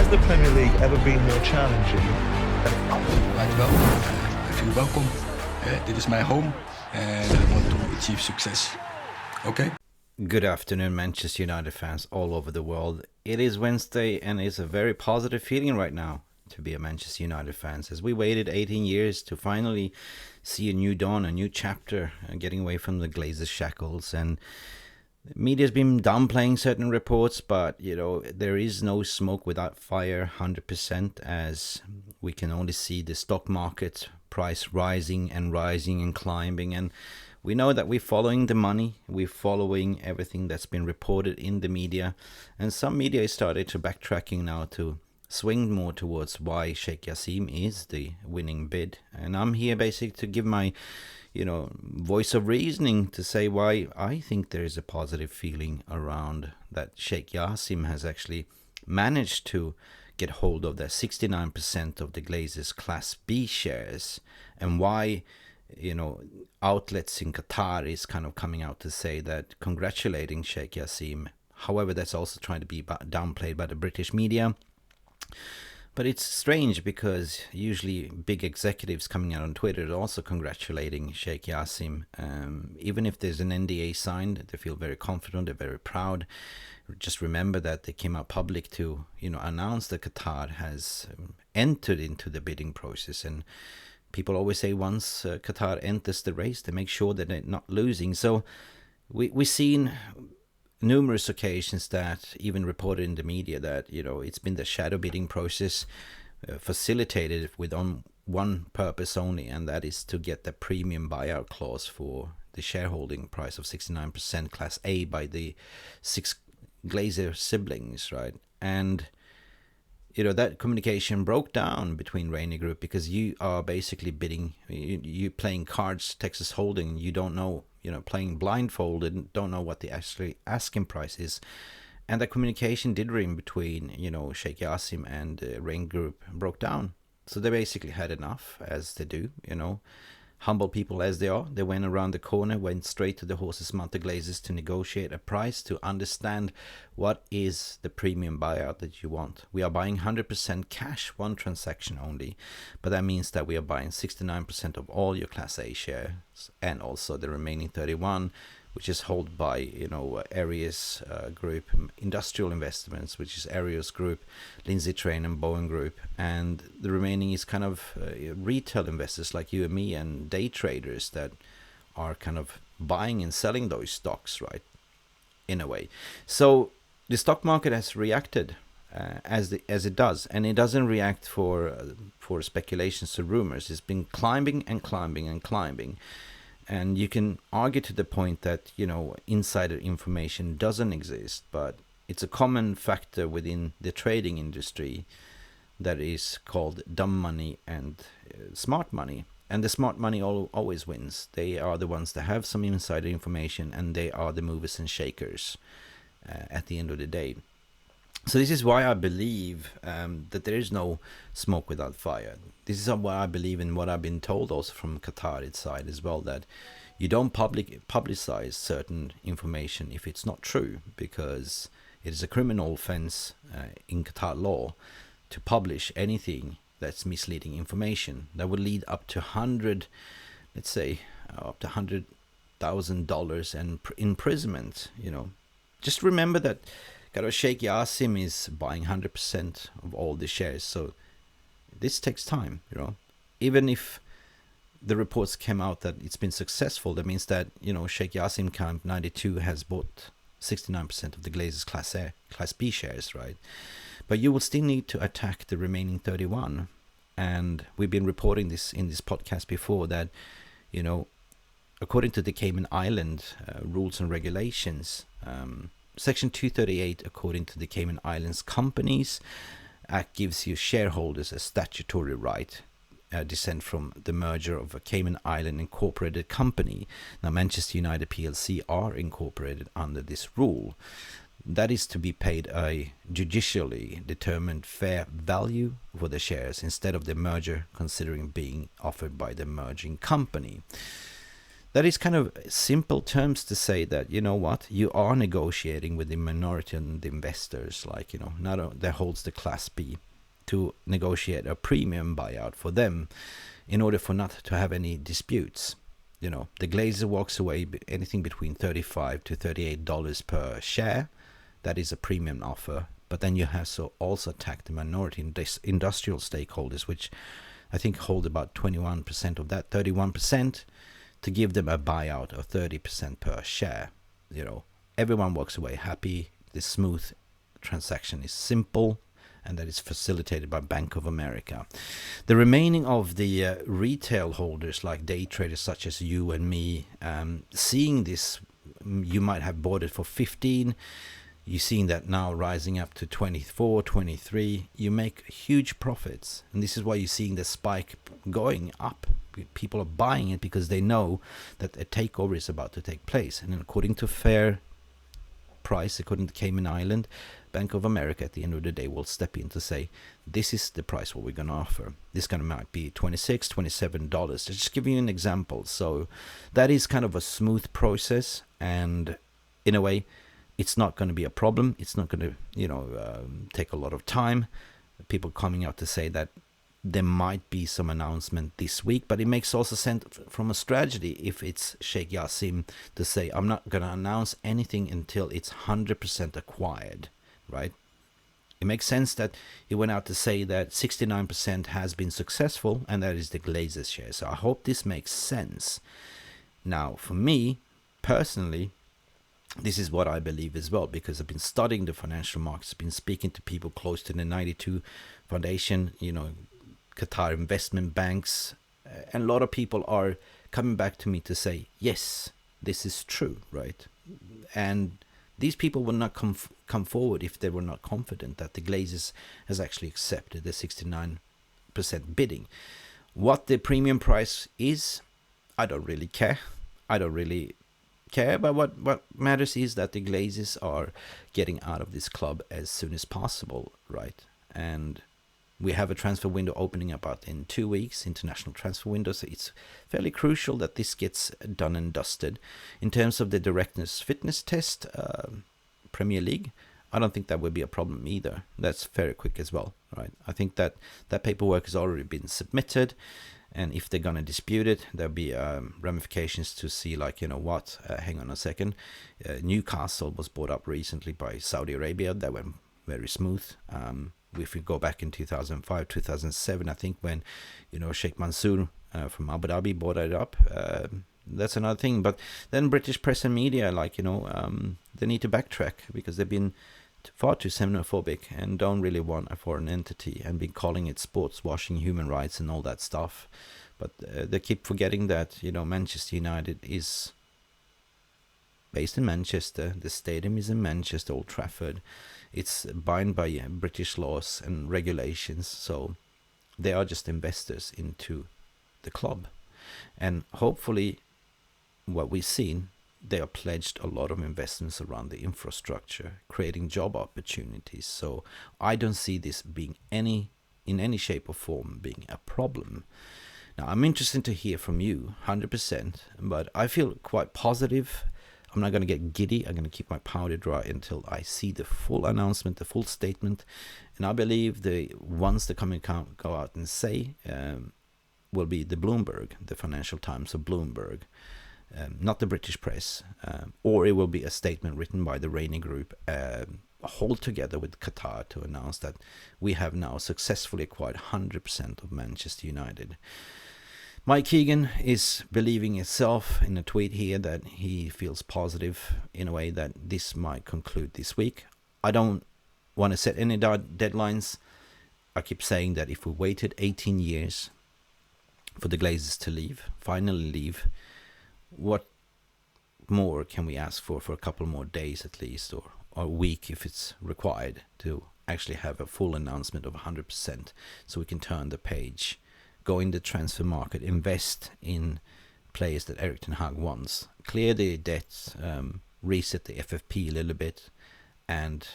Has the Premier League ever been more challenging? Right, well, I feel welcome. Dit is my home and I want to achieve success. Okay? Good afternoon, Manchester United fans all over the world. It is Wednesday and it's a very positive feeling right now to be a Manchester United fan, as we waited 18 years to finally see a new dawn, a new chapter, getting away from the Glazers shackles. And the media's been downplaying certain reports, but there is no smoke without fire 100%, as we can only see the stock market price rising and climbing. And we know that we're following the money, we're following everything that's been reported in the media, and some media is started to backtracking now to swing more towards why Sheikh Jassim is the winning bid. And I'm here basically to give my voice of reasoning to say why I think there is a positive feeling around that Sheikh Jassim has actually managed to get hold of the 69% of the Glazers Class B shares, and why outlets in Qatar is kind of coming out to say that congratulating Sheikh Jassim. However, that's also trying to be downplayed by the British media. But it's strange because usually big executives coming out on Twitter are also congratulating Sheikh Jassim. Even if there's an NDA signed, they feel very confident, they're very proud. Just remember that they came out public to announce that Qatar has entered into the bidding process. And people always say once Qatar enters the race, they make sure that they're not losing. So we've seen numerous occasions that even reported in the media that it's been the shadow bidding process facilitated with one purpose only, and that is to get the premium buyout clause for the shareholding price of 69% Class A by the 6 Glazer siblings, right? And that communication broke down between Rainy Group, because you are basically bidding, you playing cards, Texas Holding, you don't know, playing blindfolded, don't know what the actually asking price is. And the communication did ring between, Sheikh Jassim and Rain Group broke down. So they basically had enough, as they do, humble people as they are. They went around the corner, went straight to the horse's mouth, the Glazers, to negotiate a price, to understand what is the premium buyout that you want. We are buying 100% cash, one transaction only, but that means that we are buying 69% of all your Class A shares, and also the remaining 31%, which is held by Arias Group, Industrial Investments, which is Arias Group, Lindsay Train and Bowen Group, and the remaining is kind of retail investors like you and me, and day traders that are kind of buying and selling those stocks, right, in a way. So the stock market has reacted as it does, and it doesn't react for speculations or rumors. It's been climbing and climbing and climbing. And you can argue to the point that, insider information doesn't exist, but it's a common factor within the trading industry that is called dumb money and smart money. And the smart money always wins. They are the ones that have some insider information, and they are the movers and shakers at the end of the day. So this is why I believe that there is no smoke without fire. This is what I believe in, what I've been told also from Qatar's side as well, that you don't publicize certain information if it's not true, because it is a criminal offense in Qatar law to publish anything that's misleading information. That would lead up to $100,000 and imprisonment. Just remember that Sheikh Jassim is buying 100% of all the shares, so this takes time. Even if the reports came out that it's been successful, that means that Sheikh Jassim Camp 92 has bought 69% of the Glazers Class B shares, right? But you will still need to attack the remaining 31, and we've been reporting this in this podcast before, that according to the Cayman Island rules and regulations, Section 238, according to the Cayman Islands Companies Act, gives you shareholders a statutory right descent from the merger of a Cayman Island incorporated company. Now, Manchester United PLC are incorporated under this rule. That is to be paid a judicially determined fair value for the shares, instead of the merger considering being offered by the merging company. that is kind of simple terms to say that, you know what, you are negotiating with the minority and the investors, like, you know, not that holds the Class B, to negotiate a premium buyout for them in order for not to have any disputes. You know, the glazer walks away anything between $35 to $38 per share. That is a premium offer. But then you have also attack the minority industrial stakeholders, which I think hold about 21% of that, 31%, to give them a buyout of 30% per share. You know, everyone walks away happy. This smooth transaction is simple, and that is facilitated by Bank of America. The remaining of the retail holders, like day traders such as you and me, seeing this, you might have bought it for 15. You're seeing that now rising up to 24, 23. You make huge profits. And this is why you're seeing the spike going up. People are buying it because they know that a takeover is about to take place. And according to fair price, according to Cayman Island, Bank of America at the end of the day will step in to say, this is the price what we're going to offer. This kind of might be $26, $27. Just giving you an example. So that is kind of a smooth process, and in a way, it's not going to be a problem. It's not going to, take a lot of time. People coming out to say that there might be some announcement this week, but it makes also sense from a strategy if it's Sheikh Jassim to say, I'm not going to announce anything until it's 100% acquired, right? It makes sense that he went out to say that 69% has been successful, and that is the Glazers share. So I hope this makes sense. Now, for me, personally, this is what I believe as well, because I've been studying the financial markets, been speaking to people close to the 92 Foundation, Qatar investment banks, and a lot of people are coming back to me to say, yes, this is true, right? And these people will not come forward if they were not confident that the Glazers has actually accepted the 69% bidding. What the premium price is, I don't really care. But what matters is that the Glazers are getting out of this club as soon as possible, right? And we have a transfer window opening about in 2 weeks, international transfer window, so it's fairly crucial that this gets done and dusted. In terms of the directness fitness test, Premier League, I don't think that would be a problem either. That's very quick as well, right? I think that paperwork has already been submitted, and if they're going to dispute it, there'll be ramifications to see, like, hang on a second. Newcastle was bought up recently by Saudi Arabia. That went very smooth. If we go back in 2005, 2007, I think when, Sheikh Mansour from Abu Dhabi bought it up, that's another thing. But then British press and media, they need to backtrack because they've been far too xenophobic and don't really want a foreign entity and been calling it sports washing, human rights and all that stuff. But they keep forgetting that, Manchester United is based in Manchester. The stadium is in Manchester, Old Trafford. It's bound by British laws and regulations, so they are just investors into the club. And hopefully, what we've seen, they are pledged a lot of investments around the infrastructure, creating job opportunities. So I don't see this being in any shape or form being a problem. Now, I'm interested to hear from you, 100%, but I feel quite positive. I'm not going to get giddy. I'm going to keep my powder dry until I see the full announcement, the full statement. And I believe the ones that go out and say will be the Bloomberg, the Financial Times of Bloomberg, not the British press, or it will be a statement written by the Rainy Group, hold together with Qatar to announce that we have now successfully acquired 100% of Manchester United. Mike Keegan is believing himself in a tweet here that he feels positive in a way that this might conclude this week. I don't want to set any deadlines. I keep saying that if we waited 18 years for the Glazers to finally leave, what more can we ask for a couple more days at least, or a week if it's required, to actually have a full announcement of 100% so we can turn the page, go in the transfer market, invest in players that Erik ten Hag wants, clear the debts, reset the FFP a little bit, and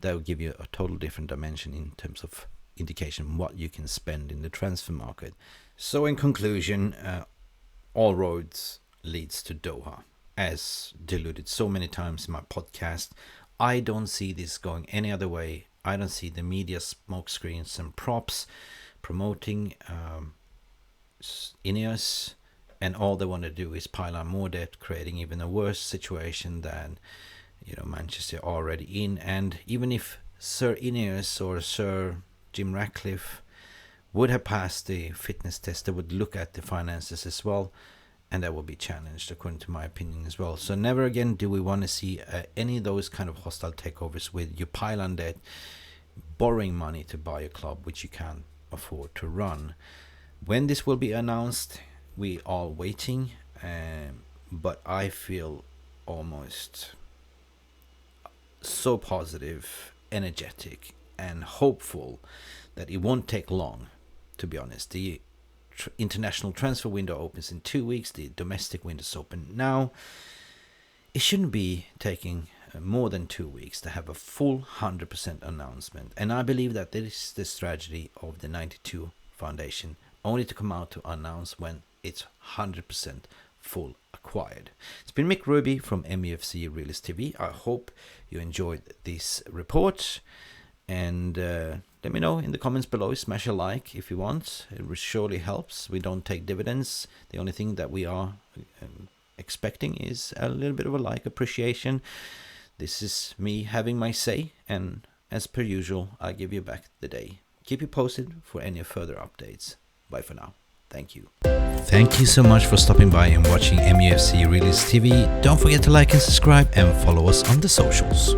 that will give you a total different dimension in terms of indication what you can spend in the transfer market. So in conclusion, all roads leads to Doha. As deluded so many times in my podcast, I don't see this going any other way. I don't see the media smoke screens and props promoting Ineos, and all they want to do is pile on more debt, creating even a worse situation than Manchester already in. And even if Sir Ineos or Sir Jim Ratcliffe would have passed the fitness test, they would look at the finances as well, and that will be challenged according to my opinion as well. So never again do we want to see any of those kind of hostile takeovers with you pile on debt, borrowing money to buy a club which you can't afford to run. When this will be announced, we are waiting, but I feel almost so positive, energetic and hopeful that it won't take long. To be honest, the international transfer window opens in 2 weeks. The domestic window is open now. It shouldn't be taking more than 2 weeks to have a full 100% announcement. And I believe that this is the strategy of the 92 Foundation, only to come out to announce when it's 100% full acquired. It's been Mick Ruby from Mufc Realist TV. I hope you enjoyed this report, and let me know in the comments below. Smash a like if you want. It surely helps. We don't take dividends. The only thing that we are expecting is a little bit of a like appreciation. This is me having my say, and as per usual, I give you back the day. Keep you posted for any further updates. Bye for now. Thank you. Thank you so much for stopping by and watching Mufc Realist TV. Don't forget to like and subscribe and follow us on the socials.